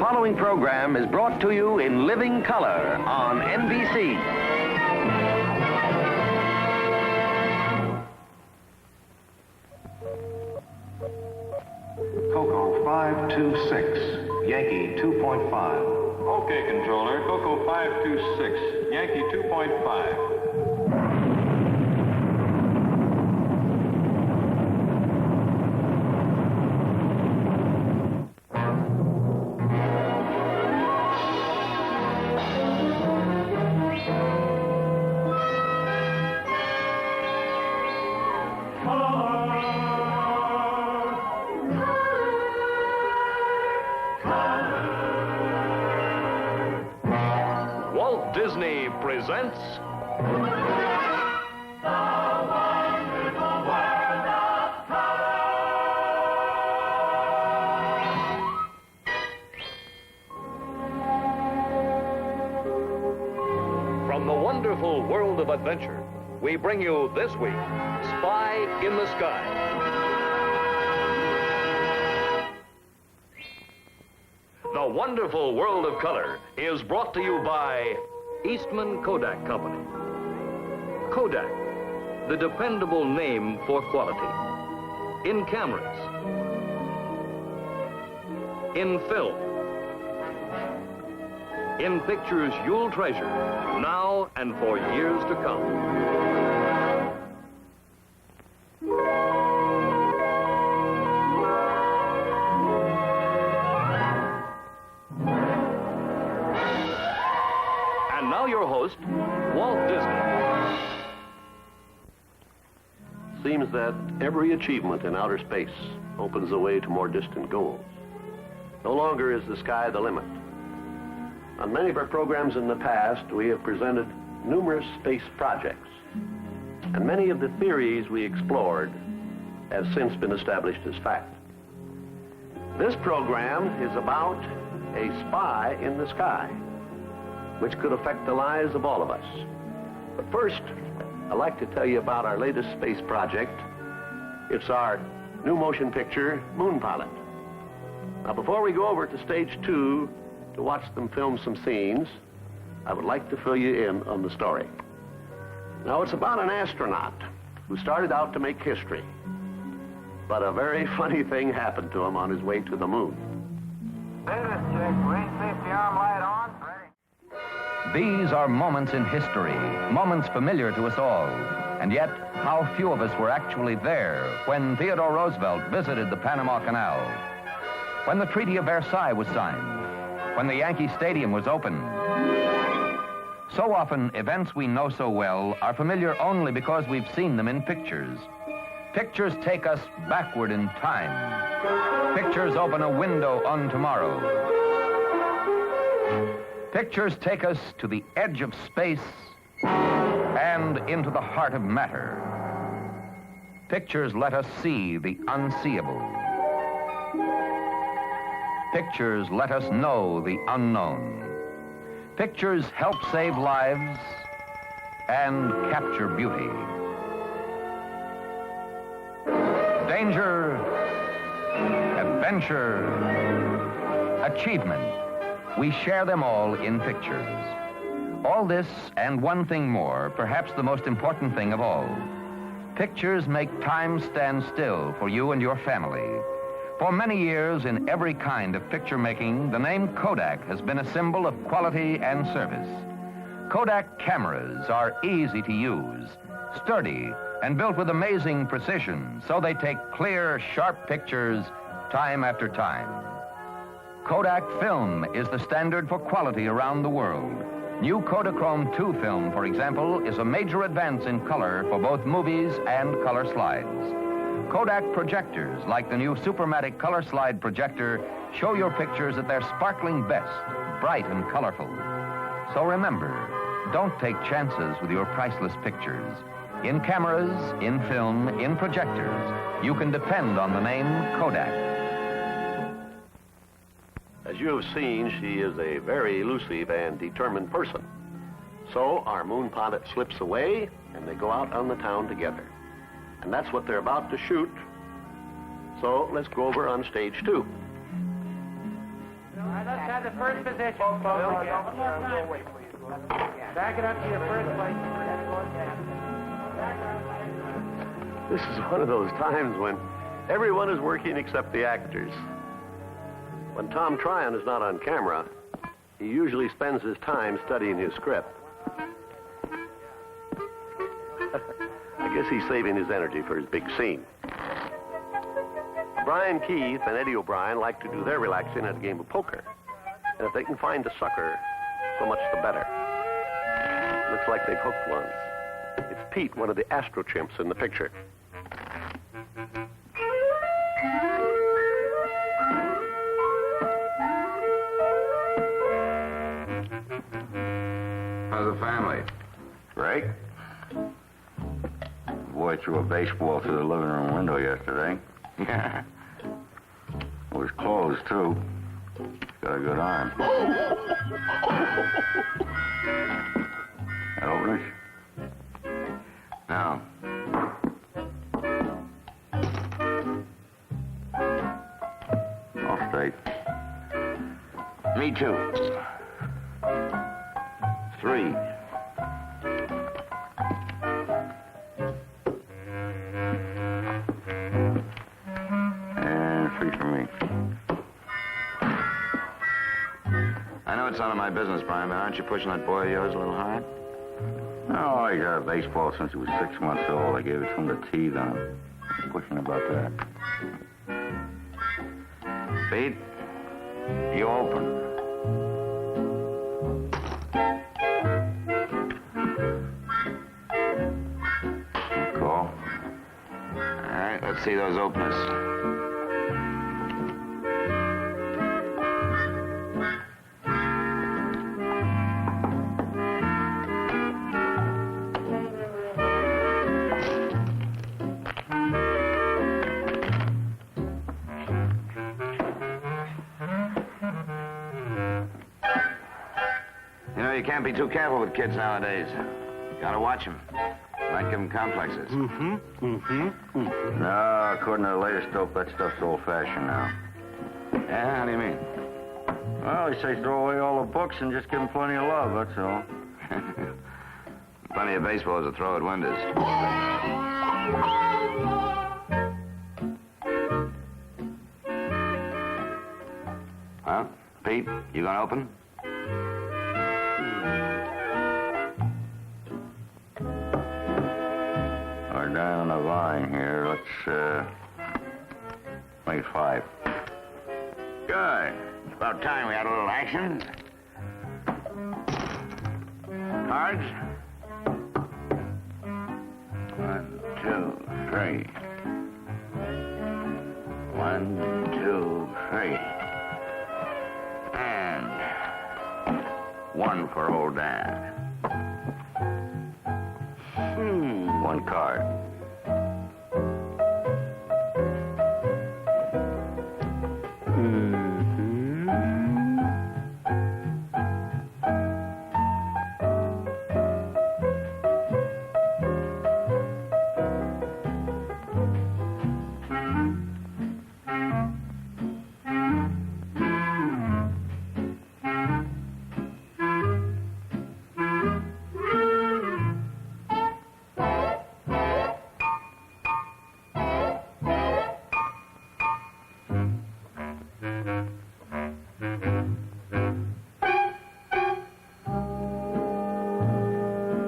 following program is brought to you in living color on NBC. Coco 526, Yankee 2.5. Okay, controller. Coco 526, Yankee 2.5. Walt Disney presents From the wonderful world of adventure, we bring you this week, Spy in the Sky. The wonderful world of color is brought to you by Eastman Kodak Company. Kodak, the dependable name for quality. In cameras, in film, in pictures you'll treasure now and for years to come. And now your host, Walt Disney. Seems that every achievement in outer space opens the way to more distant goals. No longer is the sky the limit. On many of our programs in the past, we have presented numerous space projects, and many of the theories we explored have since been established as fact. This program is about a spy in the sky, which could affect the lives of all of us. But first, I'd like to tell you about our latest space project. It's our new motion picture, Moon Pilot. Now, before we go over to stage 2 to watch them film some scenes, I would like to fill you in on the story. Now, it's about an astronaut who started out to make history, but a very funny thing happened to him on his way to the moon. Status check. Range safety arm light on. Ready. These are moments in history, moments familiar to us all. And yet, how few of us were actually there when Theodore Roosevelt visited the Panama Canal, when the Treaty of Versailles was signed, when the Yankee Stadium was opened. So often, events we know so well are familiar only because we've seen them in pictures. Pictures take us backward in time. Pictures open a window on tomorrow. Pictures take us to the edge of space and into the heart of matter. Pictures let us see the unseeable. Pictures let us know the unknown. Pictures help save lives and capture beauty. Danger, adventure, achievement. We share them all in pictures. All this and one thing more, perhaps the most important thing of all. Pictures make time stand still for you and your family. For many years, in every kind of picture making, the name Kodak has been a symbol of quality and service. Kodak cameras are easy to use, sturdy, and built with amazing precision, so they take clear, sharp pictures time after time. Kodak film is the standard for quality around the world. New Kodachrome 2 film, for example, is a major advance in color for both movies and color slides. Kodak projectors, like the new Supermatic Color Slide projector, show your pictures at their sparkling best, bright and colorful. So remember, don't take chances with your priceless pictures. In cameras, in film, in projectors, you can depend on the name Kodak. As you have seen, she is a very elusive and determined person. So our moon pilot slips away, and they go out on the town together. And that's what they're about to shoot. So let's go over on stage 2. Let's have the first position. One more time. Back it up to your first place. This is one of those times when everyone is working except the actors. When Tom Tryon is not on camera, he usually spends his time studying his script. I guess he's saving his energy for his big scene. Brian Keith and Eddie O'Brien like to do their relaxing at a game of poker. And if they can find a sucker, so much the better. Looks like they've hooked one. It's Pete, one of the Astro Chimps in the picture. How's the family? Great. The boy threw a baseball through the living room window yesterday. Yeah. It was closed, too. Got a good arm. That open it? Now. All straight. Me too. 3. And 3 for me. I know it's none of my business, Brian, but aren't you pushing that boy of yours a little hard? No, he got a baseball since he was 6 months old. I gave it to him to teeth on him. I'm pushing about that. Pete, you open. Call. All right, let's see those openers. You know, you can't be too careful with kids nowadays. You gotta watch them. Might give them complexes. No, according to the latest dope, that stuff's old-fashioned now. Yeah, how do you mean? Well, they say throw away all the books and just give them plenty of love, that's all. Plenty of baseballs to throw at windows. Huh? Pete, you gonna open? We're down the line here. Let's, make it 5. Good. It's about time we had a little action. Cards? 1, 2, 3. 1, 2, 3. And 1 for old Dan. 1 card.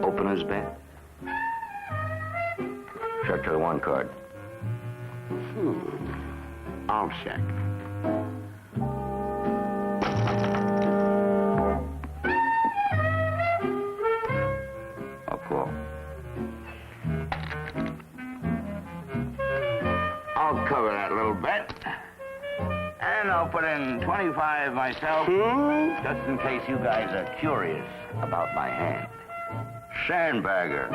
Opener's bet. Check to the 1 card. I'll check. I'll call. I'll cover that little bet. And I'll put in 25 myself, just in case you guys are curious about my hand. Sandbagger.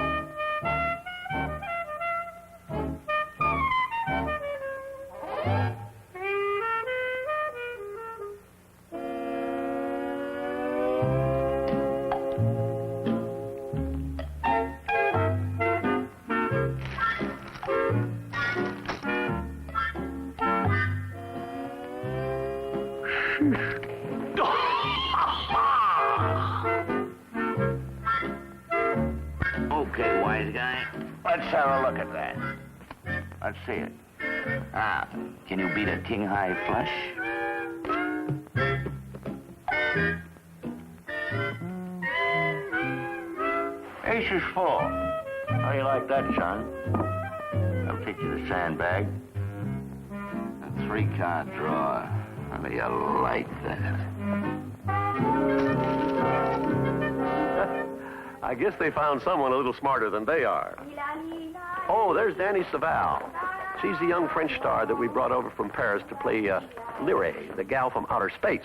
Let's have a look at that. Let's see it. Now, can you beat a king high flush? Ace is full. How do you like that, son? I'll take you the sandbag. A 3-card draw. How do you like that? I guess they found someone a little smarter than they are. Oh, there's Danny Saval. She's the young French star that we brought over from Paris to play Lyre, the gal from outer space.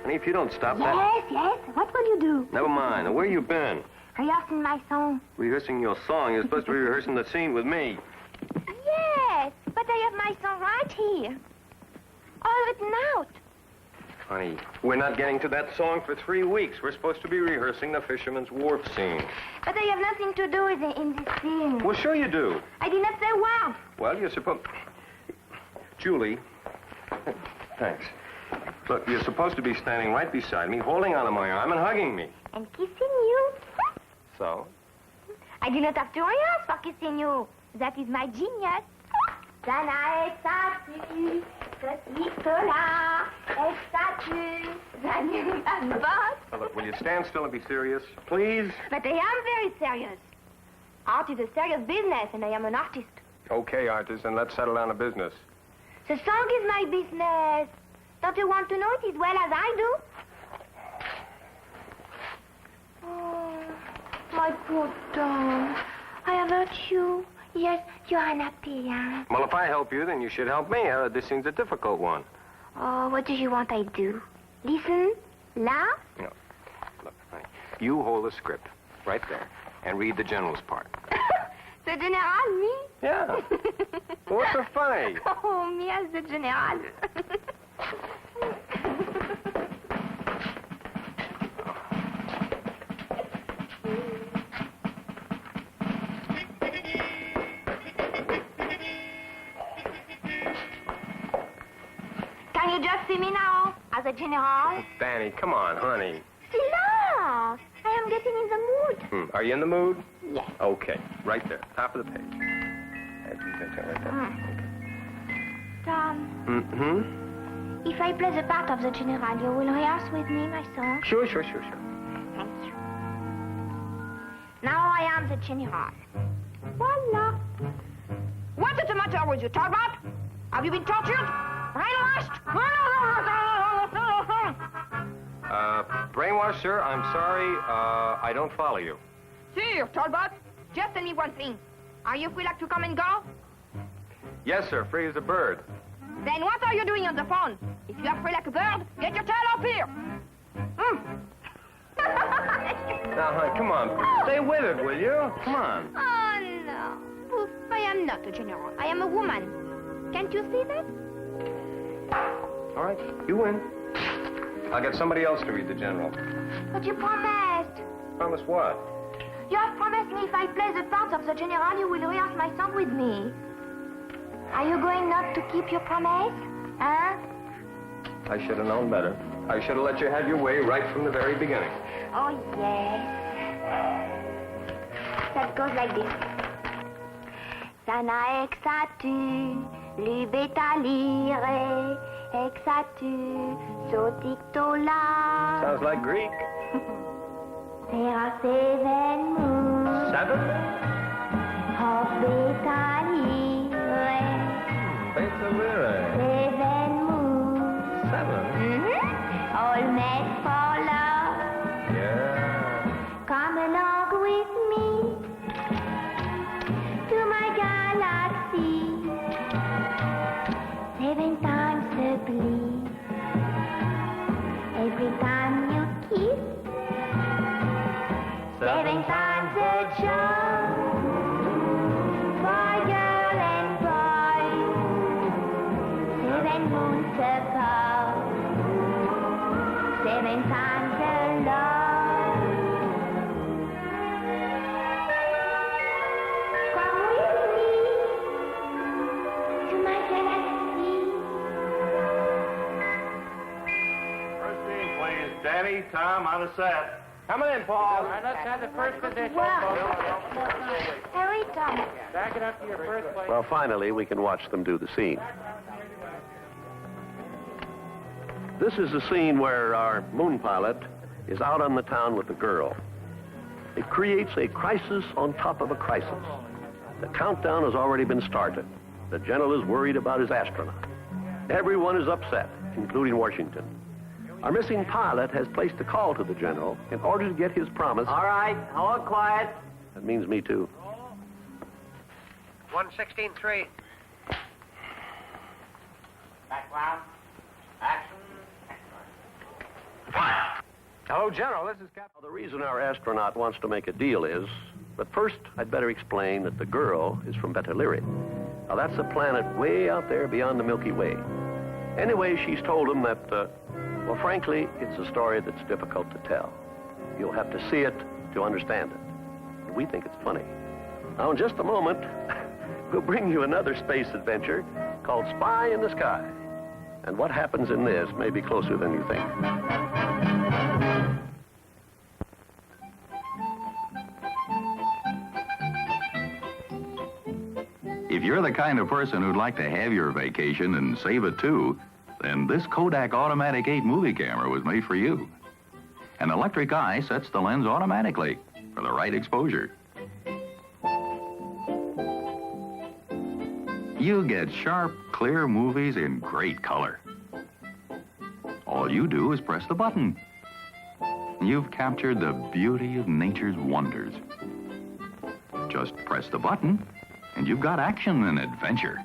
If you don't stop that... Yes. What will you do? Never mind. Where you been? Rehearsing my song. Rehearsing your song? You're supposed to be rehearsing the scene with me. Yes, but I have my song right here. All written out. Honey, we're not getting to that song for 3 weeks. We're supposed to be rehearsing the Fisherman's Wharf scene. But I have nothing to do with it in this scene. Well, sure you do. I did not say a word. Well, you're supposed... Julie. Thanks. Look, you're supposed to be standing right beside me, holding onto my arm and hugging me. And kissing you. So? I do not have to rehearse for kissing you. That is my genius. Now, look, will you stand still and be serious, please? But I am very serious. Art is a serious business, and I am an artist. Okay, artist, and let's settle down to business. The song is my business. Don't you want to know it as well as I do? Oh, my poor Tom. I have hurt you. Yes, you're unhappy, huh? Well, if I help you, then you should help me. This seems a difficult one. Oh, what do you want I do? Listen? Laugh? No. Look, honey, you hold the script right there and read the general's part. The general, me? Yeah. What's so funny? Oh, me as the general. Can you just see me now, as a general? Danny, come on, honey. Silence! I am getting in the mood. Are you in the mood? Yes. Okay, right there, top of the page. Right there. Tom, Mm-hmm. if I play the part of the general, you will rehearse with me my song? Sure. Thank you. Now I am the general. Voila. What is the matter with you, Talbot? Have you been tortured? Brainwashed? Brainwash, sir, I'm sorry. I don't follow you. Sir, Talbot, just tell me one thing. Are you free like to come and go? Yes, sir, free as a bird. Then what are you doing on the phone? If you are free like a bird, get your tail up here. Now, honey, come on. Stay with it, will you? Come on. Oh, no. Poof, I am not a general. I am a woman. Can't you see that? All right, you win. I'll get somebody else to read the general. But you promised. Promise what? You have promised me if I play the part of the general, you will rehearse my song with me. Are you going not to keep your promise? Huh? I should have known better. I should have let you have your way right from the very beginning. Oh, yes. That goes like this. Sana exatu, libeta lire, exatu, sotictola. Sounds like Greek. There are 7 moons. 7? Of beta lire. Beta lire. 7 moons. 7? All meant for love. Yeah. Come along with me to my galaxy. 7 times a bleed. Every time you kiss. 7 times a Ready, Tom, on the set. Come in, Paul. All right, let's have the first position. Hurry, Tom. Back it up to your first place. Well, finally, we can watch them do the scene. This is the scene where our moon pilot is out on the town with the girl. It creates a crisis on top of a crisis. The countdown has already been started. The general is worried about his astronaut. Everyone is upset, including Washington. Our missing pilot has placed a call to the general in order to get his promise. All right, all quiet. That means me too. 116.3. Background. Action. Hello, General. This is Captain. The reason our astronaut wants to make a deal is, but first I'd better explain that the girl is from Beta Lyrae. Now that's a planet way out there beyond the Milky Way. Anyway, she's told him that, well, frankly, it's a story that's difficult to tell. You'll have to see it to understand it. And we think it's funny. Now, in just a moment, we'll bring you another space adventure called Spy in the Sky. And what happens in this may be closer than you think. If you're the kind of person who'd like to have your vacation and save it too, then this Kodak Automatic 8 movie camera was made for you. An electric eye sets the lens automatically for the right exposure. You get sharp, clear movies in great color. All you do is press the button. You've captured the beauty of nature's wonders. Just press the button, and you've got action and adventure.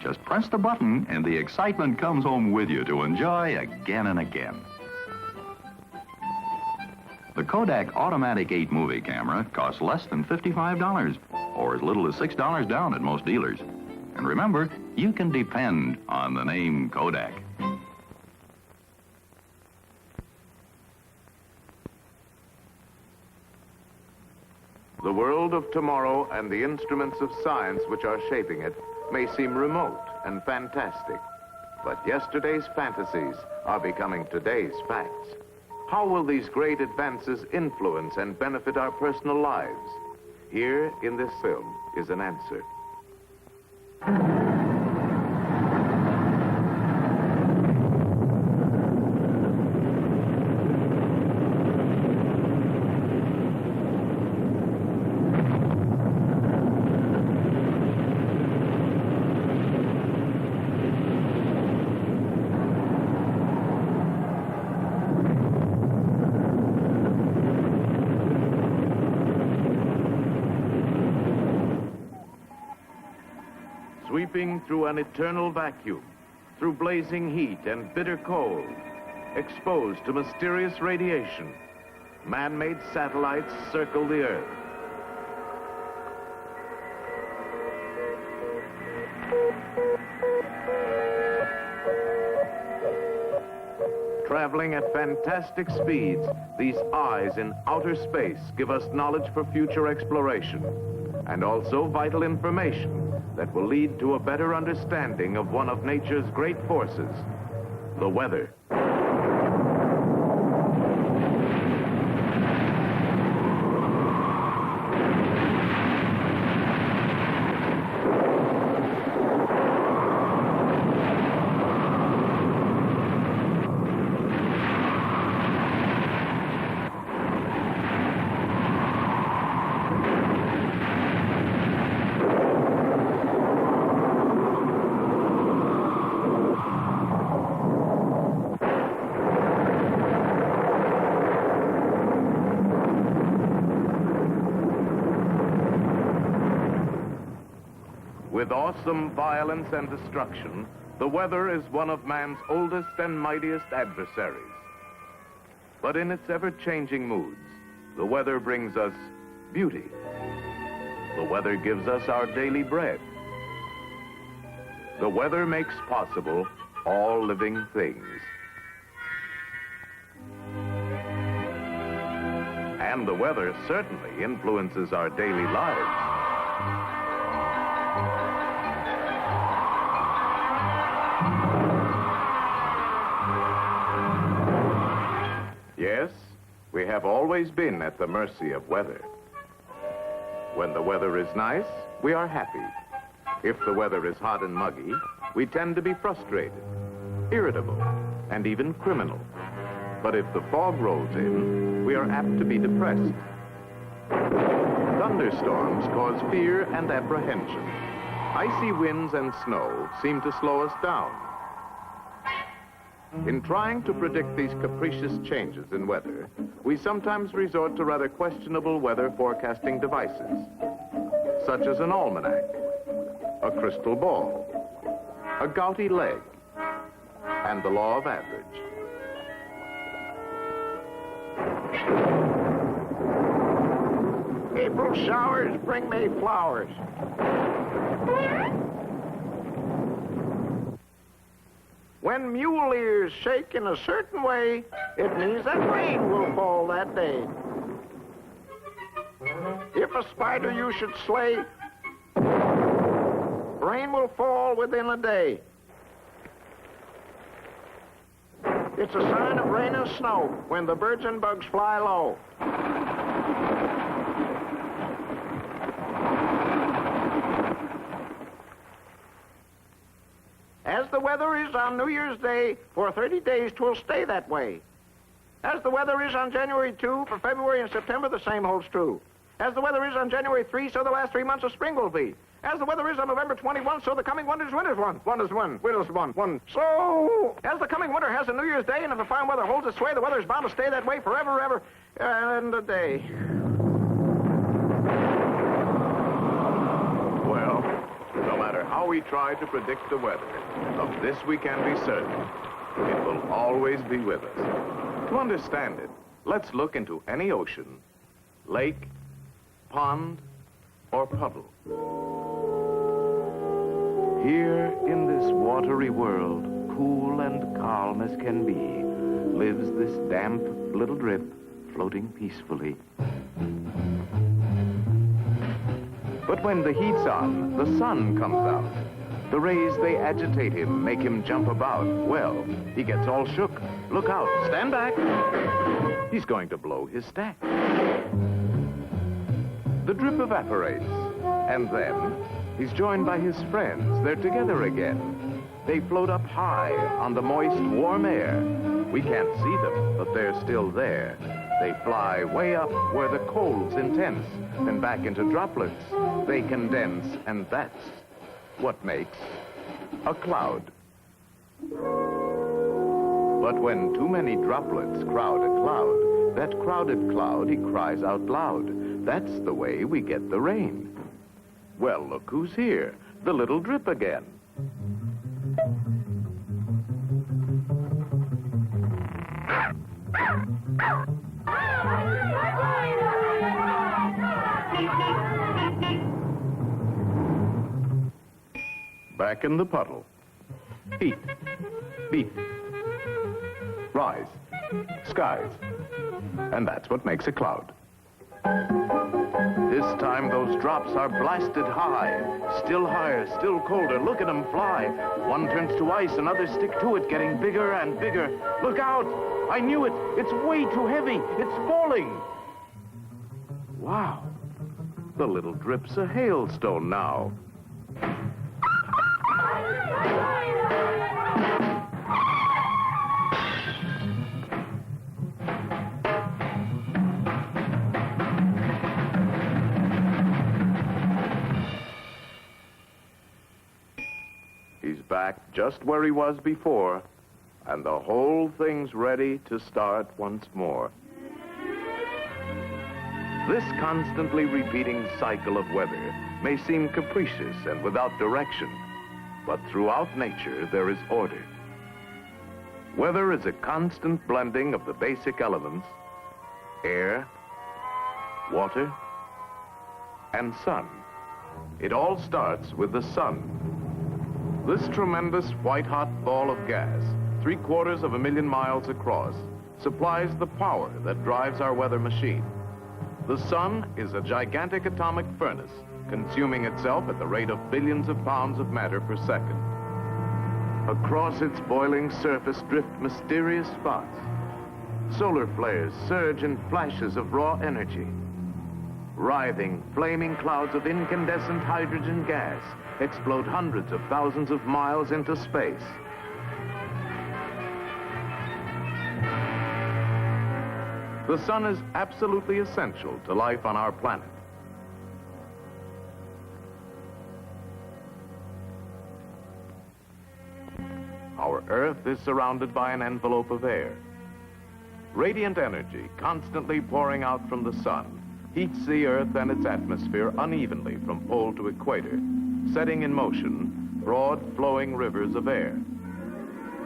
Just press the button, and the excitement comes home with you to enjoy again and again. The Kodak Automatic 8 movie camera costs less than $55, or as little as $6 down at most dealers. And remember, you can depend on the name Kodak. The world of tomorrow and the instruments of science which are shaping it may seem remote and fantastic, but yesterday's fantasies are becoming today's facts. How will these great advances influence and benefit our personal lives? Here in this film is an answer. Sweeping through an eternal vacuum, through blazing heat and bitter cold, exposed to mysterious radiation, man-made satellites circle the Earth. Traveling at fantastic speeds, these eyes in outer space give us knowledge for future exploration, and also vital information that will lead to a better understanding of one of nature's great forces, the weather. With awesome violence and destruction, the weather is one of man's oldest and mightiest adversaries. But in its ever-changing moods, the weather brings us beauty. The weather gives us our daily bread. The weather makes possible all living things. And the weather certainly influences our daily lives. always been at the mercy of weather. When the weather is nice, we are happy. If the weather is hot and muggy, we tend to be frustrated, irritable, and even criminal. But if the fog rolls in, we are apt to be depressed. Thunderstorms cause fear and apprehension. Icy winds and snow seem to slow us down. In trying to predict these capricious changes in weather, we sometimes resort to rather questionable weather forecasting devices, such as an almanac, a crystal ball, a gouty leg, and the law of average. April showers bring May flowers. When mule ears shake in a certain way, it means that rain will fall that day. If a spider you should slay, rain will fall within a day. It's a sign of rain and snow when the birds and bugs fly low. As the weather is on New Year's Day, for 30 days 'twill stay that way. As the weather is on January 2, for February and September, the same holds true. As the weather is on January 3, so the last 3 months of spring will be. As the weather is on November 21, so the coming winter's one. One is one. Winter's one. So, as the coming winter has a New Year's Day, and if the fine weather holds its sway, the weather is bound to stay that way forever, ever, and a day. Well, no matter how we try to predict the weather, of this we can be certain. It will always be with us. To understand it, let's look into any ocean, lake, pond, or puddle. Here in this watery world, cool and calm as can be, lives this damp little drip floating peacefully. But when the heat's on, the sun comes out. The rays, they agitate him, make him jump about. Well, he gets all shook. Look out, stand back. He's going to blow his stack. The drip evaporates, and then he's joined by his friends. They're together again. They float up high on the moist, warm air. We can't see them, but they're still there. They fly way up where the cold's intense, then back into droplets. They condense, and that's what makes a cloud. But when too many droplets crowd a cloud, that crowded cloud, he cries out loud. That's the way we get the rain. Well, look who's here, the little drip again. Back in the puddle. Heat. Beat. Rise. Skies. And that's what makes a cloud. This time those drops are blasted high. Still higher, still colder. Look at them fly. One turns to ice, another stick to it, getting bigger and bigger. Look out! I knew it. It's way too heavy. It's falling. Wow. The little drip's a hailstone now. He's back just where he was before, and the whole thing's ready to start once more. This constantly repeating cycle of weather may seem capricious and without direction, but throughout nature there is order. Weather is a constant blending of the basic elements: air, water, and sun. It all starts with the sun. This tremendous white-hot ball of gas, 750,000 miles across, supplies the power that drives our weather machine. The sun is a gigantic atomic furnace, consuming itself at the rate of billions of pounds of matter per second. Across its boiling surface drift mysterious spots. Solar flares surge in flashes of raw energy. Writhing, flaming clouds of incandescent hydrogen gas explode hundreds of thousands of miles into space. The sun is absolutely essential to life on our planet. Our Earth is surrounded by an envelope of air. Radiant energy, constantly pouring out from the sun, heats the Earth and its atmosphere unevenly from pole to equator, setting in motion broad flowing rivers of air.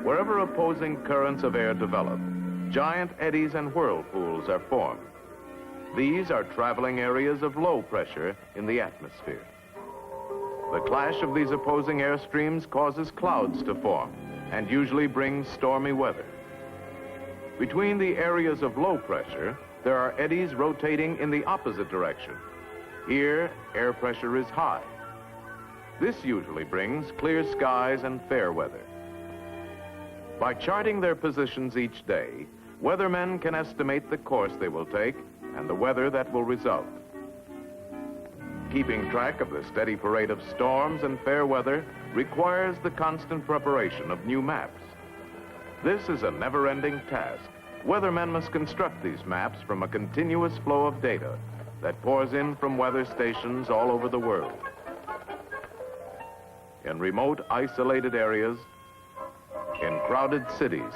Wherever opposing currents of air develop, giant eddies and whirlpools are formed. These are traveling areas of low pressure in the atmosphere. The clash of these opposing air streams causes clouds to form and usually brings stormy weather. Between the areas of low pressure, there are eddies rotating in the opposite direction. Here, air pressure is high. This usually brings clear skies and fair weather. By charting their positions each day, weathermen can estimate the course they will take and the weather that will result. Keeping track of the steady parade of storms and fair weather requires the constant preparation of new maps. This is a never-ending task. Weathermen must construct these maps from a continuous flow of data that pours in from weather stations all over the world. In remote, isolated areas, in crowded cities,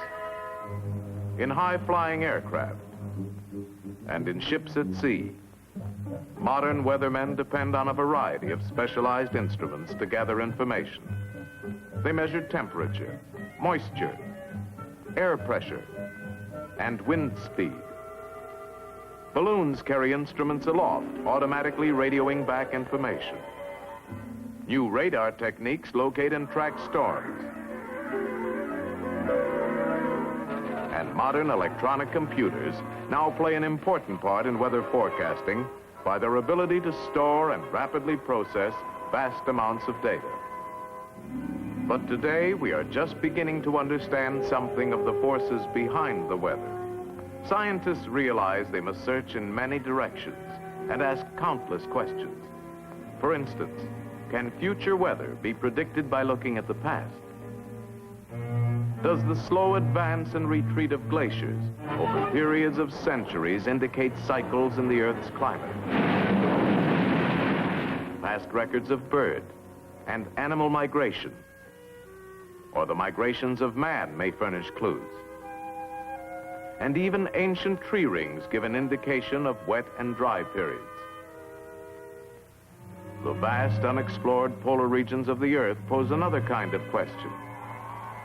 in high-flying aircraft, and in ships at sea, modern weathermen depend on a variety of specialized instruments to gather information. They measure temperature, moisture, air pressure, and wind speed. Balloons carry instruments aloft, automatically radioing back information. New radar techniques locate and track storms. And modern electronic computers now play an important part in weather forecasting by their ability to store and rapidly process vast amounts of data. But today, we are just beginning to understand something of the forces behind the weather. Scientists realize they must search in many directions and ask countless questions. For instance, can future weather be predicted by looking at the past? Does the slow advance and retreat of glaciers over periods of centuries indicate cycles in the Earth's climate? Past records of bird and animal migration, or the migrations of man, may furnish clues. And even ancient tree rings give an indication of wet and dry periods. The vast unexplored polar regions of the Earth pose another kind of question.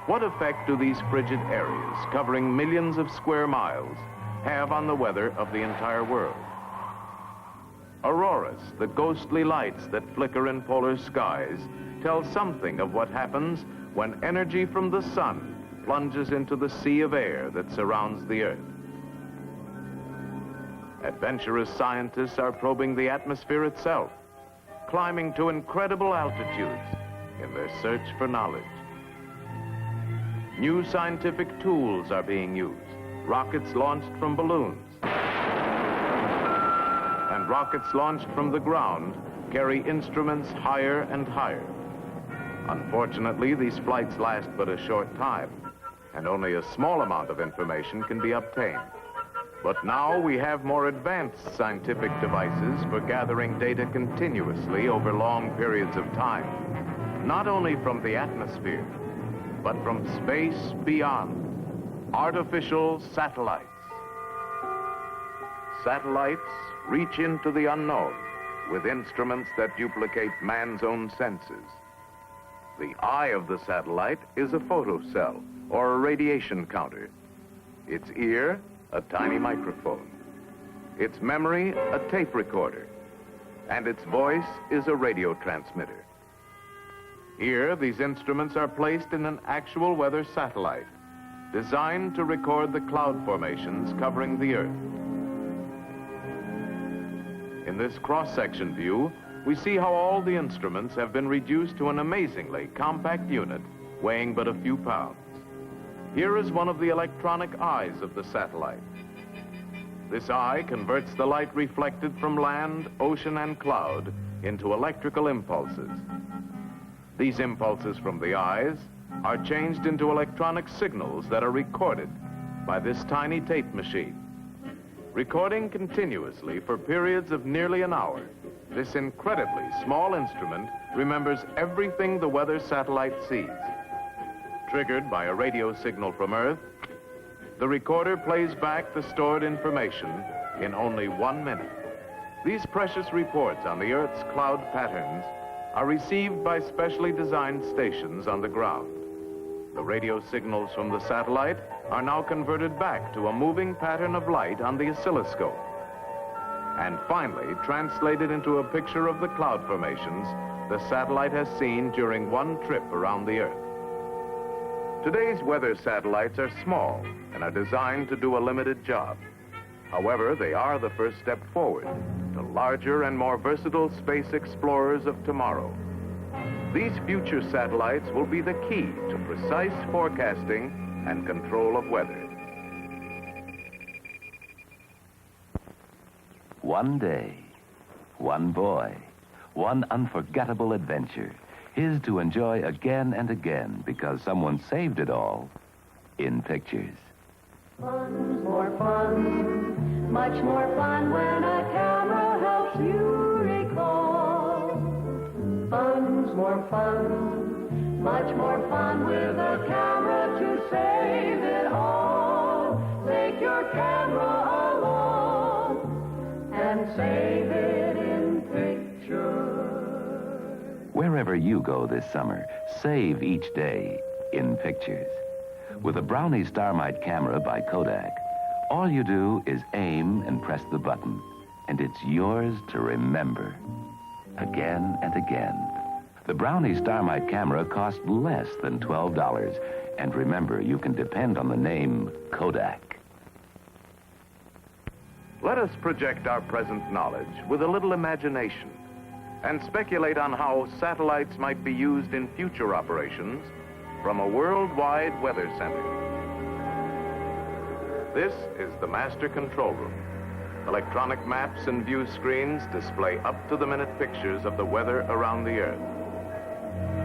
What effect do these frigid areas, covering millions of square miles, have on the weather of the entire world? Auroras, the ghostly lights that flicker in polar skies, tell something of what happens when energy from the sun plunges into the sea of air that surrounds the Earth. Adventurous scientists are probing the atmosphere itself, climbing to incredible altitudes in their search for knowledge. New scientific tools are being used, rockets launched from balloons. And rockets launched from the ground carry instruments higher and higher. Unfortunately, these flights last but a short time, and only a small amount of information can be obtained. But now we have more advanced scientific devices for gathering data continuously over long periods of time, not only from the atmosphere, but from space beyond. Artificial satellites. Satellites reach into the unknown with instruments that duplicate man's own senses. The eye of the satellite is a photocell or a radiation counter. Its ear, a tiny microphone. Its memory, a tape recorder. And its voice is a radio transmitter. Here, these instruments are placed in an actual weather satellite, designed to record the cloud formations covering the Earth. In this cross-section view, we see how all the instruments have been reduced to an amazingly compact unit weighing but a few pounds. Here is one of the electronic eyes of the satellite. This eye converts the light reflected from land, ocean, and cloud into electrical impulses. These impulses from the eyes are changed into electronic signals that are recorded by this tiny tape machine. Recording continuously for periods of nearly an hour, this incredibly small instrument remembers everything the weather satellite sees. Triggered by a radio signal from Earth, the recorder plays back the stored information in only 1 minute. These precious reports on the Earth's cloud patterns are received by specially designed stations on the ground. The radio signals from the satellite are now converted back to a moving pattern of light on the oscilloscope, and finally translated into a picture of the cloud formations the satellite has seen during one trip around the Earth. Today's weather satellites are small and are designed to do a limited job. However, they are the first step forward to larger and more versatile space explorers of tomorrow. These future satellites will be the key to precise forecasting and control of weather. One day, one boy, one unforgettable adventure, his to enjoy again and again because someone saved it all in pictures. Fun's more fun, much more fun when a camera helps you recall. Fun's more fun, much more fun with a camera to save it all. Take your camera along and save it in pictures. Wherever you go this summer, save each day in pictures. With a Brownie Starmite camera by Kodak, all you do is aim and press the button, and it's yours to remember again and again. The Brownie Starmite camera costs less than $12, and remember, you can depend on the name Kodak. Let us project our present knowledge with a little imagination and speculate on how satellites might be used in future operations from a worldwide weather center. This is the master control room. Electronic maps and view screens display up-to-the-minute pictures of the weather around the Earth.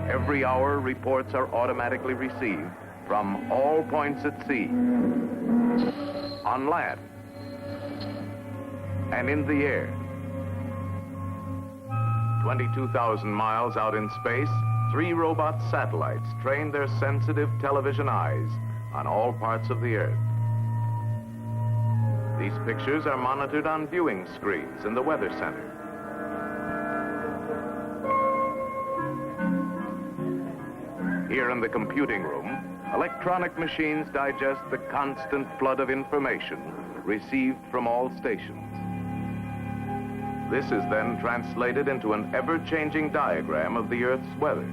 Every hour, reports are automatically received from all points at sea, on land, and in the air. 22,000 miles out in space, 3 robot satellites train their sensitive television eyes on all parts of the Earth. These pictures are monitored on viewing screens in the Weather Center. Here in the computing room, electronic machines digest the constant flood of information received from all stations. This is then translated into an ever-changing diagram of the Earth's weather.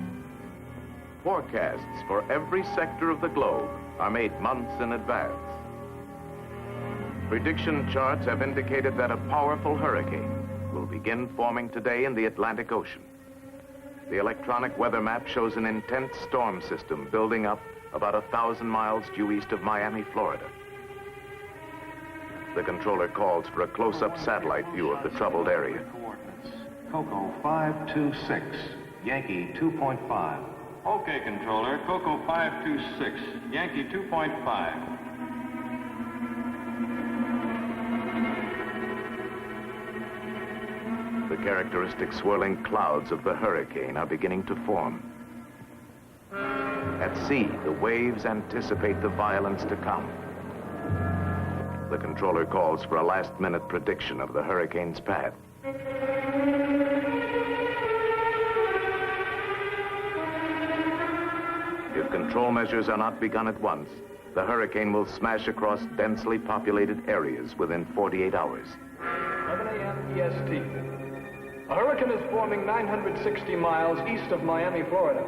Forecasts for every sector of the globe are made months in advance. Prediction charts have indicated that a powerful hurricane will begin forming today in the Atlantic Ocean. The electronic weather map shows an intense storm system building up about 1,000 miles due east of Miami, Florida. The controller calls for a close-up satellite view of the troubled area. Coordinates. Coco 526, Yankee 2.5. Okay, controller. Coco 526, Yankee 2.5. The characteristic swirling clouds of the hurricane are beginning to form. At sea, the waves anticipate the violence to come. The controller calls for a last-minute prediction of the hurricane's path. If control measures are not begun at once, the hurricane will smash across densely populated areas within 48 hours. 11 a.m. EST. A hurricane is forming 960 miles east of Miami, Florida.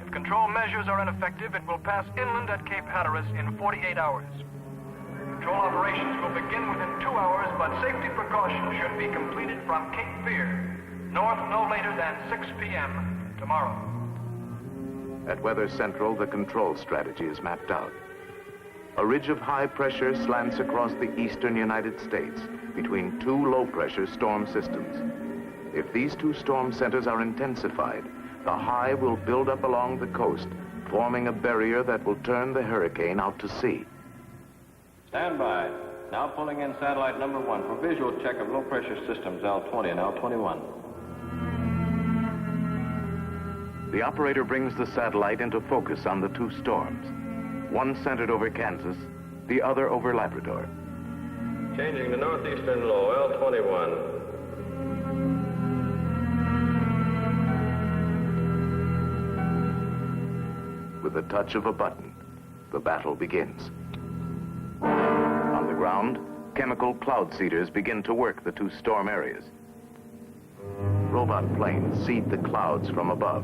If control measures are ineffective, it will pass inland at Cape Hatteras in 48 hours. Control operations will begin within 2 hours, but safety precautions should be completed from Cape Fear, north no later than 6 p.m. tomorrow. At Weather Central, the control strategy is mapped out. A ridge of high pressure slants across the eastern United States between two low-pressure storm systems. If these two storm centers are intensified, the high will build up along the coast, forming a barrier that will turn the hurricane out to sea. Stand by. Now pulling in satellite number 1 for visual check of low-pressure systems L20 and L21. The operator brings the satellite into focus on the two storms, one centered over Kansas, the other over Labrador. Changing to northeastern low, L21. With the touch of a button, the battle begins. On the ground, chemical cloud seeders begin to work the two storm areas. Robot planes seed the clouds from above.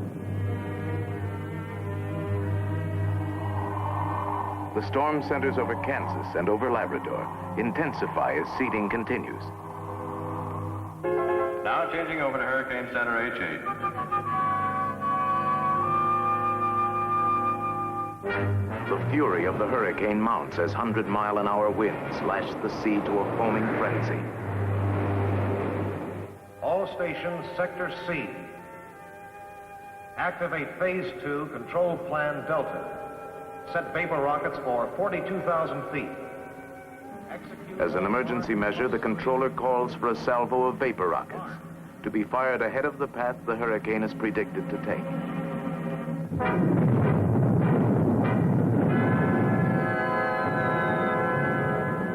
The storm centers over Kansas and over Labrador intensify as seeding continues. Now changing over to Hurricane Center H8. The fury of the hurricane mounts as 100-mile-an-hour winds lash the sea to a foaming frenzy. All stations, Sector C. Activate Phase 2, Control Plan Delta. Set vapor rockets for 42,000 feet. As an emergency measure, the controller calls for a salvo of vapor rockets to be fired ahead of the path the hurricane is predicted to take.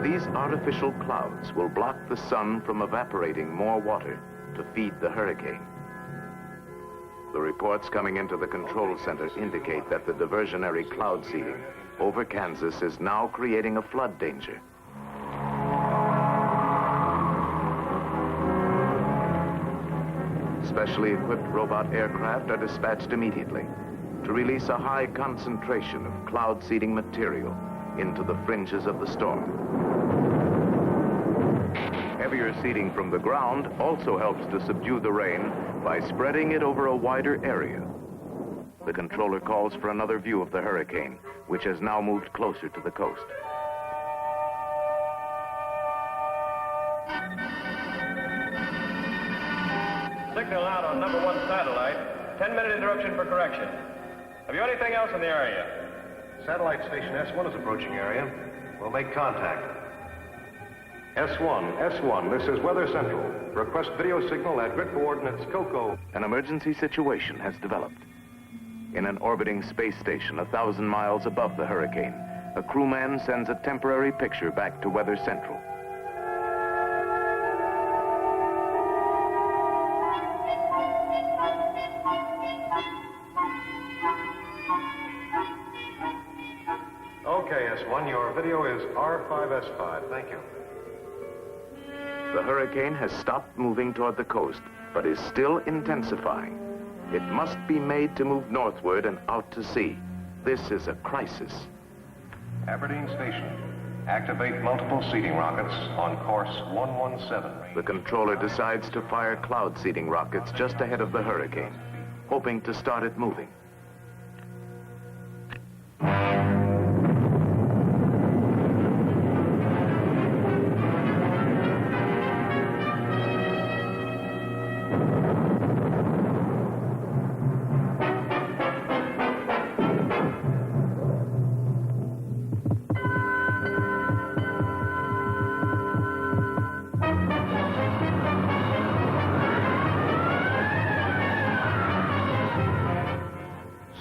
These artificial clouds will block the sun from evaporating more water to feed the hurricane. The reports coming into the control center indicate that the diversionary cloud seeding over Kansas is now creating a flood danger. Specially equipped robot aircraft are dispatched immediately to release a high concentration of cloud seeding material into the fringes of the storm. Heavier seeding from the ground also helps to subdue the rain by spreading it over a wider area. The controller calls for another view of the hurricane, which has now moved closer to the coast. Signal out on number 1 satellite. 10-minute interruption for correction. Have you anything else in the area? Satellite station S1 is approaching area. We'll make contact. S1, this is Weather Central. Request video signal at grid coordinates COCO. An emergency situation has developed. In an orbiting space station 1,000 miles above the hurricane, a crewman sends a temporary picture back to Weather Central. Okay, S1, your video is R5S5. Thank you. The hurricane has stopped moving toward the coast, but is still intensifying. It must be made to move northward and out to sea. This is a crisis. Aberdeen Station. Activate multiple seeding rockets on course 117. The controller decides to fire cloud seeding rockets just ahead of the hurricane, hoping to start it moving.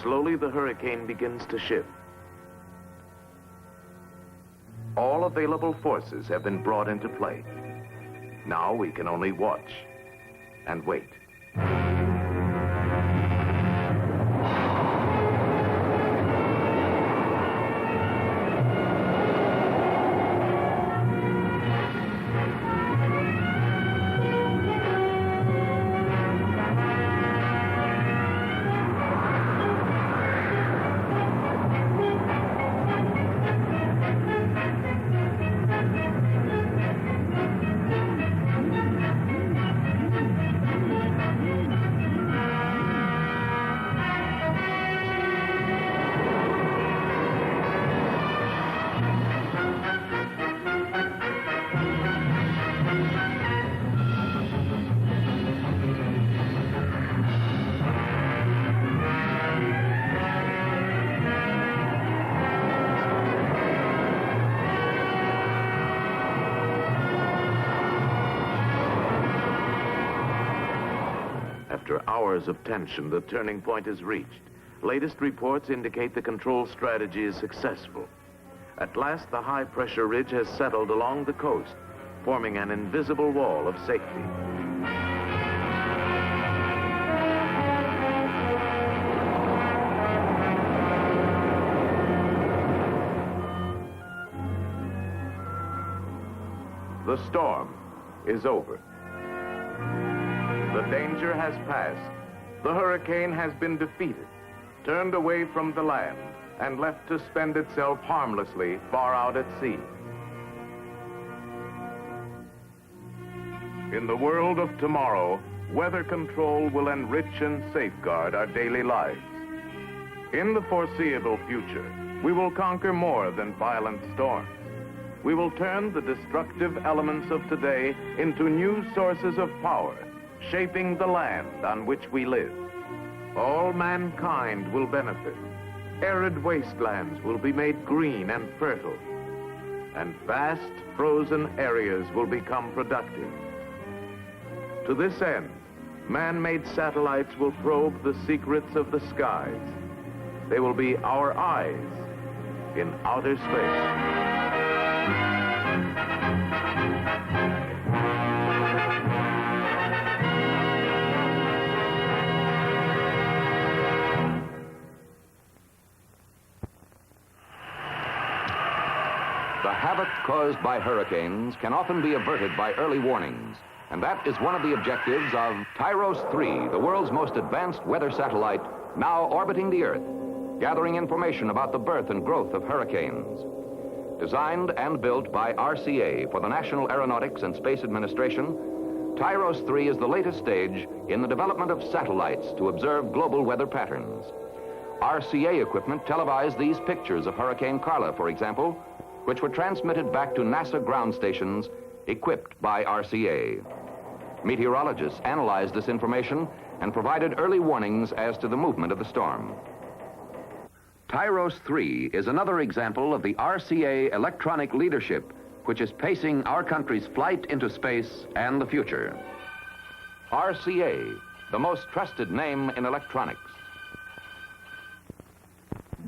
Slowly, the hurricane begins to shift. All available forces have been brought into play. Now we can only watch and wait. hours of tension, the turning point is reached. Latest reports indicate the control strategy is successful. At last, the high-pressure ridge has settled along the coast, forming an invisible wall of safety. The storm is over. The danger has passed. The hurricane has been defeated, turned away from the land, and left to spend itself harmlessly far out at sea. In the world of tomorrow, weather control will enrich and safeguard our daily lives. In the foreseeable future, we will conquer more than violent storms. We will turn the destructive elements of today into new sources of power, shaping the land on which we live. All mankind will benefit. Arid wastelands will be made green and fertile, and vast frozen areas will become productive. To this end, man-made satellites will probe the secrets of the skies. They will be our eyes in outer space. The havoc caused by hurricanes can often be averted by early warnings, and that is one of the objectives of Tyros 3, the world's most advanced weather satellite, now orbiting the Earth, gathering information about the birth and growth of hurricanes. Designed and built by RCA for the National Aeronautics and Space Administration, Tyros 3 is the latest stage in the development of satellites to observe global weather patterns. RCA equipment televised these pictures of Hurricane Carla, for example, which were transmitted back to NASA ground stations equipped by RCA. Meteorologists analyzed this information and provided early warnings as to the movement of the storm. Tyros 3 is another example of the RCA electronic leadership, which is pacing our country's flight into space and the future. RCA, the most trusted name in electronics.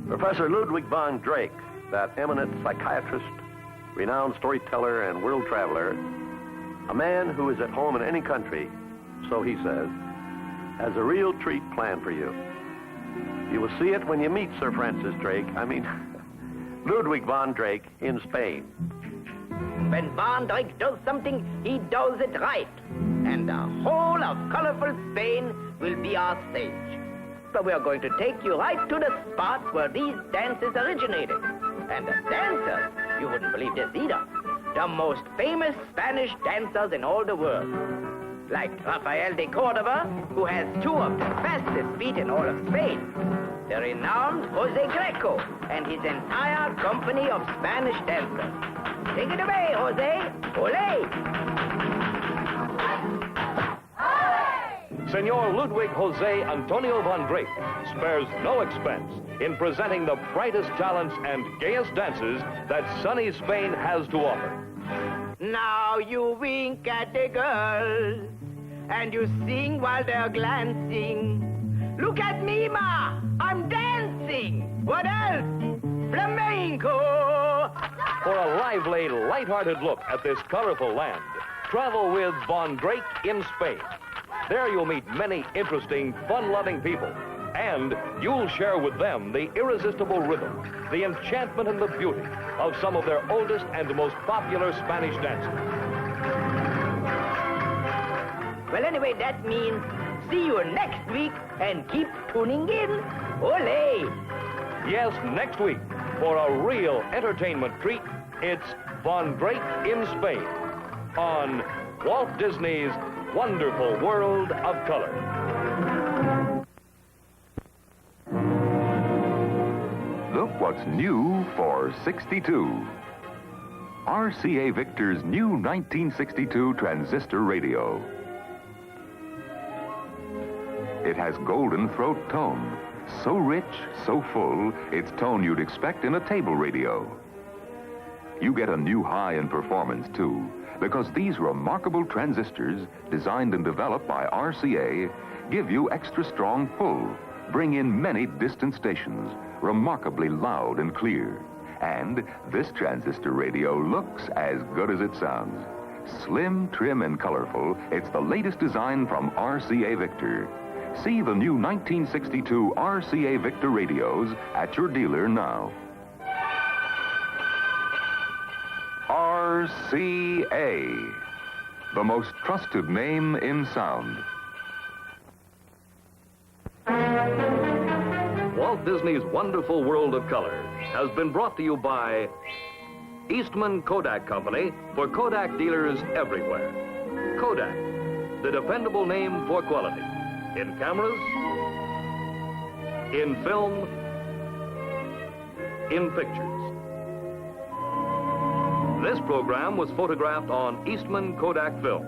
Professor Ludwig von Drake, that eminent psychiatrist, renowned storyteller, and world traveler, a man who is at home in any country, so he says, has a real treat planned for you. You will see it when you meet Sir Francis Drake, Ludwig von Drake in Spain. When Von Drake does something, he does it right. And the whole of colorful Spain will be our stage. So we are going to take you right to the spot where these dances originated. And the dancers, you wouldn't believe this either, the most famous Spanish dancers in all the world. Like Rafael de Cordova, who has two of the fastest feet in all of Spain. The renowned Jose Greco and his entire company of Spanish dancers. Take it away, Jose. Ole! Senor Ludwig Jose Antonio von Drake spares no expense in presenting the brightest talents and gayest dances that sunny Spain has to offer. Now you wink at the girls, and you sing while they're glancing. Look at me, Ma! I'm dancing! What else? Flamenco! For a lively, light-hearted look at this colorful land, travel with Von Drake in Spain. There you'll meet many interesting, fun-loving people, and you'll share with them the irresistible rhythm, the enchantment and the beauty of some of their oldest and most popular Spanish dances. Well, anyway, that means see you next week and keep tuning in. Ole! Yes, next week, for a real entertainment treat, it's Von Drake in Spain on Walt Disney's Wonderful World of Color. Look what's new for 62. RCA Victor's new 1962 transistor radio. It has golden throat tone, so rich, so full, it's tone you'd expect in a table radio. You get a new high in performance, too, because these remarkable transistors, designed and developed by RCA, give you extra strong pull, bring in many distant stations, remarkably loud and clear. And this transistor radio looks as good as it sounds. Slim, trim, and colorful, it's the latest design from RCA Victor. See the new 1962 RCA Victor radios at your dealer now. RCA, the most trusted name in sound. Walt Disney's Wonderful World of Color has been brought to you by Eastman Kodak Company for Kodak dealers everywhere. Kodak, the dependable name for quality. In cameras, in film, in pictures. This program was photographed on Eastman Kodak film.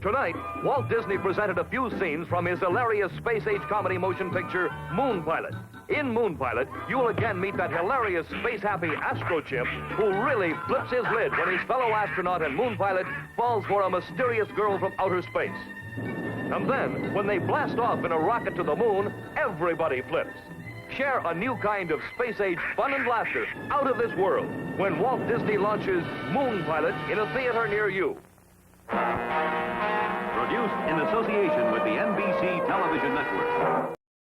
Tonight, Walt Disney presented a few scenes from his hilarious space-age comedy motion picture, Moon Pilot. In Moon Pilot, you'll again meet that hilarious space-happy astro chimp who really flips his lid when his fellow astronaut and Moon Pilot falls for a mysterious girl from outer space. And then, when they blast off in a rocket to the moon, everybody flips. Share a new kind of space-age fun and laughter out of this world when Walt Disney launches Moon Pilot in a theater near you. Produced in association with the NBC Television Network.